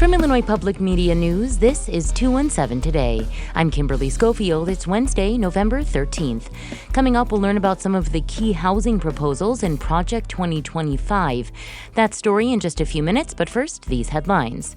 From Illinois Public Media News, this is 217 Today. I'm Kimberly Schofield. It's Wednesday, November 13th. Coming up, we'll learn about some of the key housing proposals in Project 2025. That story in just a few minutes, but first, these headlines.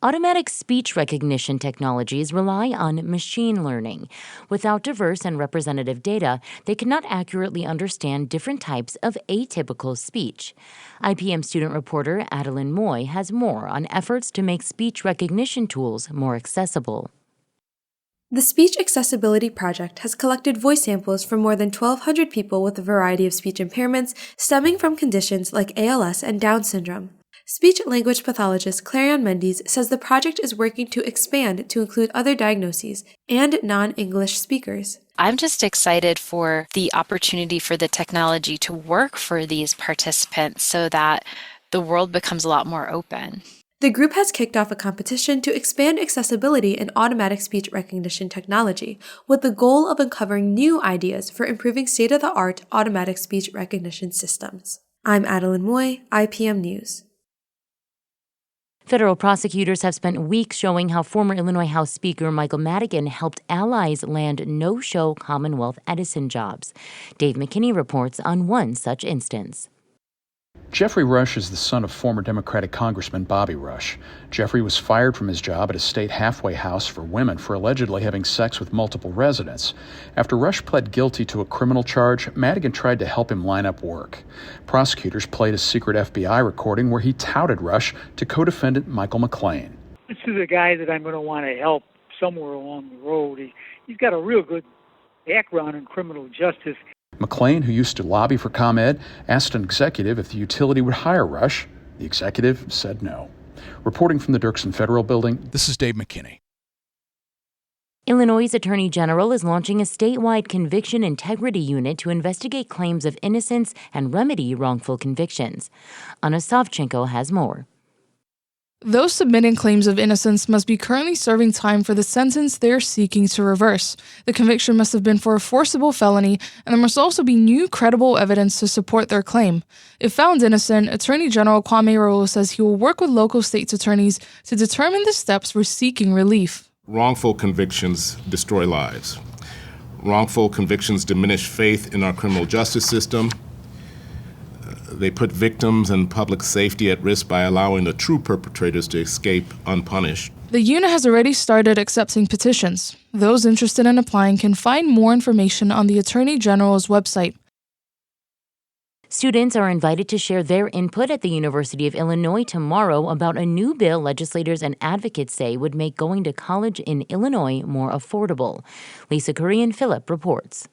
Automatic speech recognition technologies rely on machine learning. Without diverse and representative data, they cannot accurately understand different types of atypical speech. IPM student reporter Adeline Moy has more on efforts to make speech recognition tools more accessible. The Speech Accessibility Project has collected voice samples from more than 1,200 people with a variety of speech impairments stemming from conditions like ALS and Down syndrome. Speech-language pathologist Clarion Mendes says the project is working to expand to include other diagnoses and non-English speakers. I'm just excited for the opportunity for the technology to work for these participants so that the world becomes a lot more open. The group has kicked off a competition to expand accessibility in automatic speech recognition technology, with the goal of uncovering new ideas for improving state-of-the-art automatic speech recognition systems. I'm Adeline Moy, IPM News. Federal prosecutors have spent weeks showing how former Illinois House Speaker Michael Madigan helped allies land no-show Commonwealth Edison jobs. Dave McKinney reports on one such instance. Jeffrey Rush is the son of former Democratic Congressman Bobby Rush. Jeffrey was fired from his job at a state halfway house for women for allegedly having sex with multiple residents. After Rush pled guilty to a criminal charge, Madigan tried to help him line up work. Prosecutors played a secret FBI recording where he touted Rush to co-defendant Michael McLean. This is a guy that I'm going to want to help somewhere along the road. He's got a real good background in criminal justice. McLean, who used to lobby for ComEd, asked an executive if the utility would hire Rush. The executive said no. Reporting from the Dirksen Federal Building, this is Dave McKinney. Illinois' Attorney General is launching a statewide conviction integrity unit to investigate claims of innocence and remedy wrongful convictions. Anna Savchenko has more. Those submitting claims of innocence must be currently serving time for the sentence they're seeking to reverse. The conviction must have been for a forcible felony, and there must also be new credible evidence to support their claim. If found innocent, Attorney General Kwame Raoul says he will work with local states' attorneys to determine the steps for seeking relief. Wrongful convictions destroy lives. Wrongful convictions diminish faith in our criminal justice system. They put victims and public safety at risk by allowing the true perpetrators to escape unpunished. The unit has already started accepting petitions. Those interested in applying can find more information on the Attorney General's website. Students are invited to share their input at the University of Illinois tomorrow about a new bill legislators and advocates say would make going to college in Illinois more affordable. Lisa Kurian-Phillip reports.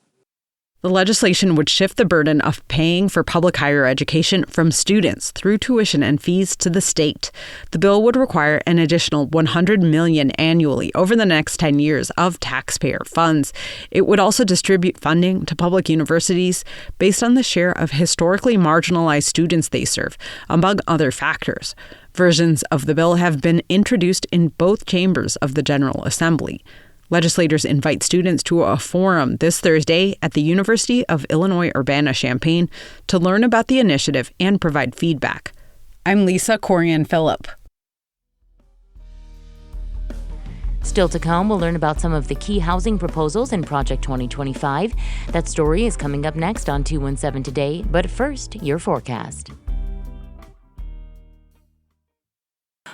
The legislation would shift the burden of paying for public higher education from students through tuition and fees to the state. The bill would require an additional $100 million annually over the next 10 years of taxpayer funds. It would also distribute funding to public universities based on the share of historically marginalized students they serve, among other factors. Versions of the bill have been introduced in both chambers of the General Assembly. Legislators invite students to a forum this Thursday at the University of Illinois Urbana-Champaign to learn about the initiative and provide feedback. I'm Lisa Kurian-Phillip. Still to come, we'll learn about some of the key housing proposals in Project 2025. That story is coming up next on 217 Today, but first, your forecast.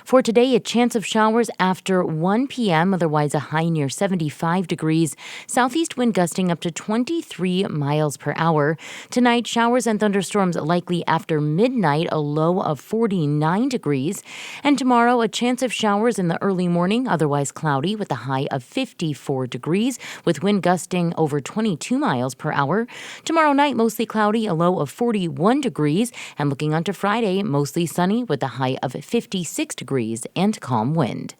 For today, a chance of showers after 1 p.m., otherwise a high near 75 degrees. Southeast wind gusting up to 23 miles per hour. Tonight, showers and thunderstorms likely after midnight, a low of 49 degrees. And tomorrow, a chance of showers in the early morning, otherwise cloudy with a high of 54 degrees, with wind gusting over 22 miles per hour. Tomorrow night, mostly cloudy, a low of 41 degrees. And looking onto Friday, mostly sunny with a high of 56 degrees and calm wind.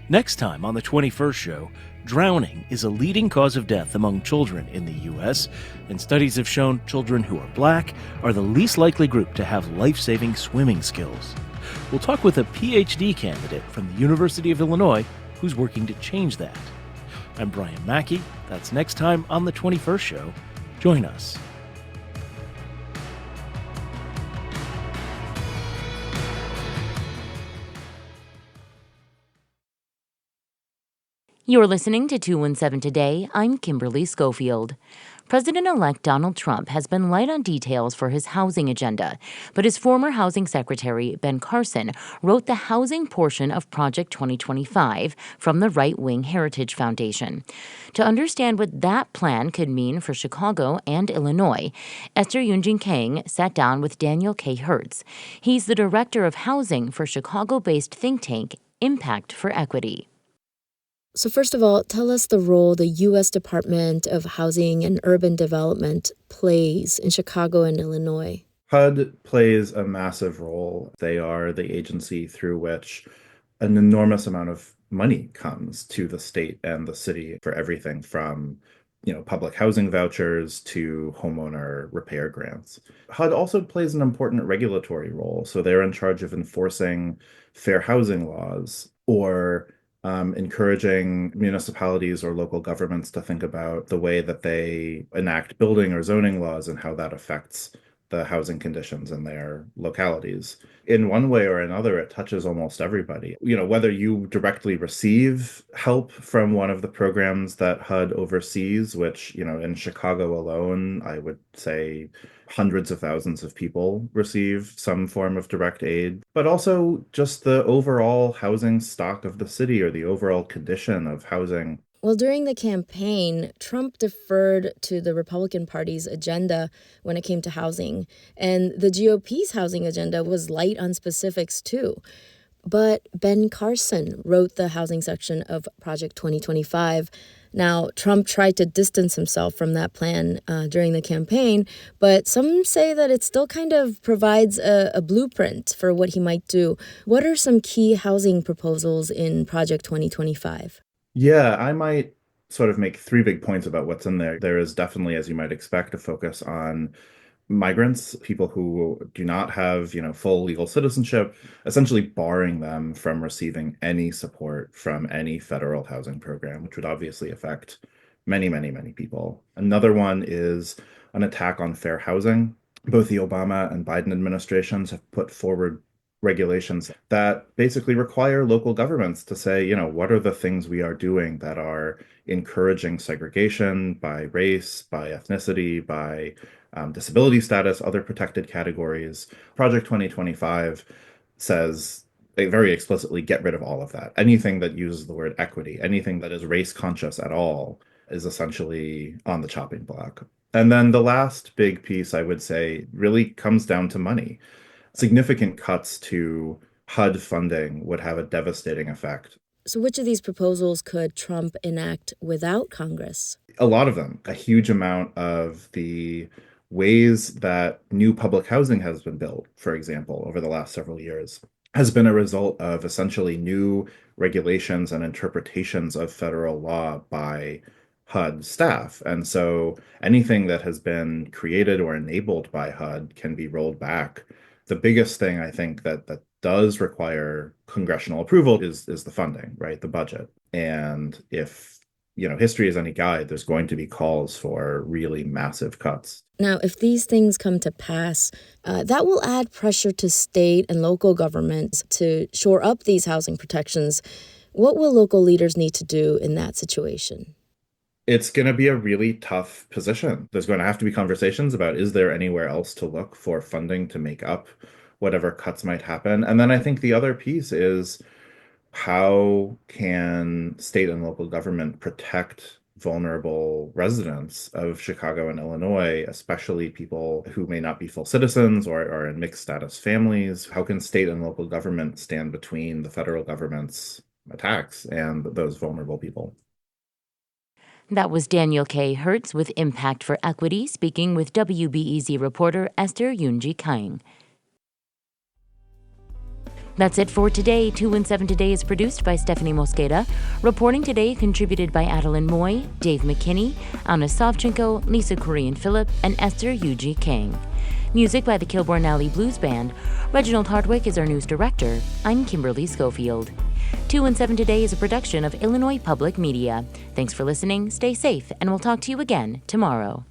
Next time on the 21st show, drowning is a leading cause of death among children in the U.S., and studies have shown children who are black are the least likely group to have life-saving swimming skills. We'll talk with a PhD candidate from the University of Illinois who's working to change that. I'm Brian Mackey. That's next time on the 21st show. Join us. You're listening to 217 Today. I'm Kimberly Schofield. President-elect Donald Trump has been light on details for his housing agenda, but his former housing secretary, Ben Carson, wrote the housing portion of Project 2025 from the right-wing Heritage Foundation. To understand what that plan could mean for Chicago and Illinois, Esther Yoonjin Kang sat down with Daniel K. Hertz. He's the director of housing for Chicago-based think tank Impact for Equity. So first of all, tell us the role the U.S. Department of Housing and Urban Development plays in Chicago and Illinois. HUD plays a massive role. They are the agency through which an enormous amount of money comes to the state and the city for everything from, public housing vouchers to homeowner repair grants. HUD also plays an important regulatory role. So they're in charge of enforcing fair housing laws or encouraging municipalities or local governments to think about the way that they enact building or zoning laws and how that affects the housing conditions in their localities. In one way or another, it touches almost everybody. Whether you directly receive help from one of the programs that HUD oversees, which, in Chicago alone, I would say hundreds of thousands of people receive some form of direct aid, but also just the overall housing stock of the city or the overall condition of housing. Well, during the campaign, Trump deferred to the Republican Party's agenda when it came to housing, and the GOP's housing agenda was light on specifics too. But Ben Carson wrote the housing section of Project 2025. Now, Trump tried to distance himself from that plan during the campaign, but some say that it still kind of provides a blueprint for what he might do. What are some key housing proposals in Project 2025? Yeah, I might sort of make three big points about what's in there. There is definitely, as you might expect, a focus on migrants, people who do not have, full legal citizenship, essentially barring them from receiving any support from any federal housing program, which would obviously affect many, many, many people. Another one is an attack on fair housing. Both the Obama and Biden administrations have put forward regulations that basically require local governments to say, what are the things we are doing that are encouraging segregation by race, by ethnicity, by disability status, other protected categories. Project 2025 says they very explicitly get rid of all of that. Anything that uses the word equity, anything that is race conscious at all is essentially on the chopping block. And then the last big piece, I would say, really comes down to money. Significant cuts to HUD funding would have a devastating effect. So which of these proposals could Trump enact without Congress? A lot of them. A huge amount of the ways that new public housing has been built, for example, over the last several years, has been a result of essentially new regulations and interpretations of federal law by HUD staff. And so anything that has been created or enabled by HUD can be rolled back. The biggest thing I think that does require congressional approval is the funding, right? The budget. And if, history is any guide, there's going to be calls for really massive cuts. Now, if these things come to pass, that will add pressure to state and local governments to shore up these housing protections. What will local leaders need to do in that situation? It's going to be a really tough position. There's going to have to be conversations about, is there anywhere else to look for funding to make up whatever cuts might happen? And then I think the other piece is, how can state and local government protect vulnerable residents of Chicago and Illinois, especially people who may not be full citizens or are in mixed status families? How can state and local government stand between the federal government's attacks and those vulnerable people? That was Daniel K. Hertz with Impact for Equity speaking with WBEZ reporter Esther Yoonjin Kang. That's it for today. 217 Today is produced by Stephanie Mosqueda. Reporting today contributed by Adeline Moy, Dave McKinney, Anna Savchenko, Lisa Korean-Phillip, and Esther Yoonjin Kang. Music by the Kilbourne Alley Blues Band. Reginald Hardwick is our news director. I'm Kimberly Schofield. 217 Today is a production of Illinois Public Media. Thanks for listening, stay safe, and we'll talk to you again tomorrow.